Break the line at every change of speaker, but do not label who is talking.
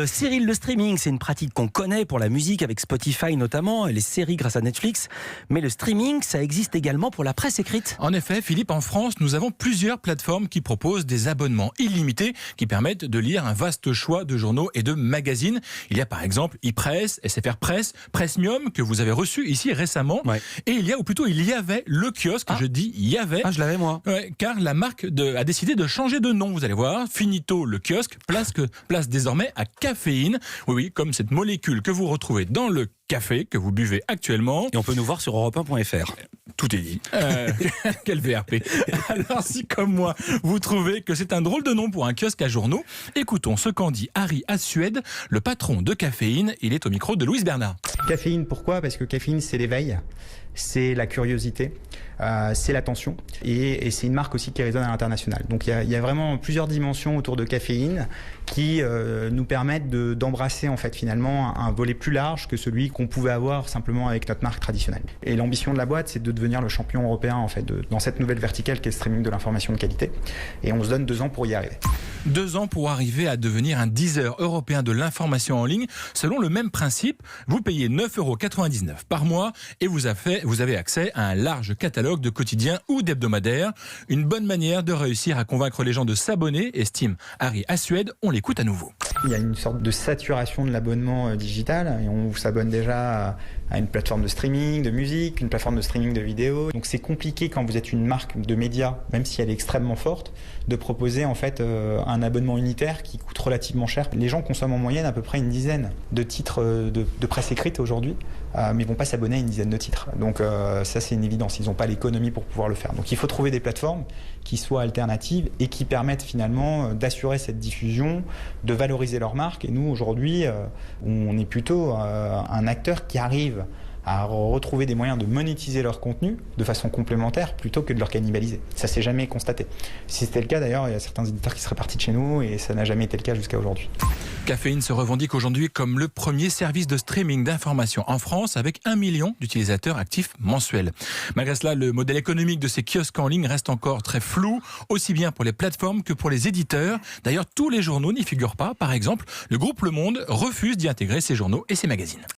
Cyril, le streaming, c'est une pratique qu'on connaît pour la musique avec Spotify notamment, et les séries grâce à Netflix. Mais le streaming, ça existe également pour la presse écrite.
En effet, Philippe, en France, nous avons plusieurs plateformes qui proposent des abonnements illimités qui permettent de lire un vaste choix de journaux et de magazines. Il y a par exemple iPress, SFR Press, Pressmium que vous avez reçu ici récemment.
Ouais.
Et il y a, ou plutôt il y avait, le kiosque, je dis il y avait.
Ah, je l'avais moi.
Ouais, car la marque a décidé de changer de nom, vous allez voir. Finito le kiosque, place désormais à caféine. Oui, comme cette molécule que vous retrouvez dans le café que vous buvez actuellement.
Et on peut nous voir sur europe1.fr.
Tout est dit. Quel VRP. Alors si comme moi, vous trouvez que c'est un drôle de nom pour un kiosque à journaux, écoutons ce qu'en dit Harry Assued, le patron de Caféine. Il est au micro de Louise Bernard.
Caféine, pourquoi ? Parce que caféine, c'est l'éveil, c'est la curiosité, c'est l'attention, et c'est une marque aussi qui résonne à l'international. Donc il y a vraiment plusieurs dimensions autour de Caféine qui nous permettent d'embrasser en fait finalement un volet plus large que celui qu'on pouvait avoir simplement avec notre marque traditionnelle. Et l'ambition de la boîte, c'est de devenir le champion européen en fait dans cette nouvelle verticale qui est le streaming de l'information de qualité. Et on se donne 2 ans pour y arriver.
2 ans pour arriver à devenir un Deezer européen de l'information en ligne. Selon le même principe, vous payez 9,99 € par mois et vous avez accès à un large catalogue de quotidiens ou d'hebdomadaires. Une bonne manière de réussir à convaincre les gens de s'abonner, estime Harry Assued. On l'écoute à nouveau.
Il y a une sorte de saturation de l'abonnement digital et on s'abonne déjà à une plateforme de streaming de musique, une plateforme de streaming de vidéos. Donc c'est compliqué quand vous êtes une marque de médias, même si elle est extrêmement forte, de proposer en fait un abonnement unitaire qui coûte relativement cher. Les gens consomment en moyenne à peu près une dizaine de titres de presse écrite aujourd'hui, mais ils vont pas s'abonner à une dizaine de titres. Donc ça c'est une évidence, ils n'ont pas l'économie pour pouvoir le faire. Donc il faut trouver des plateformes qui soient alternatives et qui permettent finalement d'assurer cette diffusion, de valoriser leur marque. Et nous aujourd'hui, on est plutôt un acteur qui arrive à retrouver des moyens de monétiser leur contenu de façon complémentaire plutôt que de leur cannibaliser. Ça s'est jamais constaté. Si c'était le cas d'ailleurs, il y a certains éditeurs qui seraient partis de chez nous et ça n'a jamais été le cas jusqu'à aujourd'hui.
Caféine se revendique aujourd'hui comme le premier service de streaming d'information en France avec 1 million d'utilisateurs actifs mensuels. Malgré cela, le modèle économique de ces kiosques en ligne reste encore très flou, aussi bien pour les plateformes que pour les éditeurs. D'ailleurs, tous les journaux n'y figurent pas. Par exemple, le groupe Le Monde refuse d'y intégrer ses journaux et ses magazines.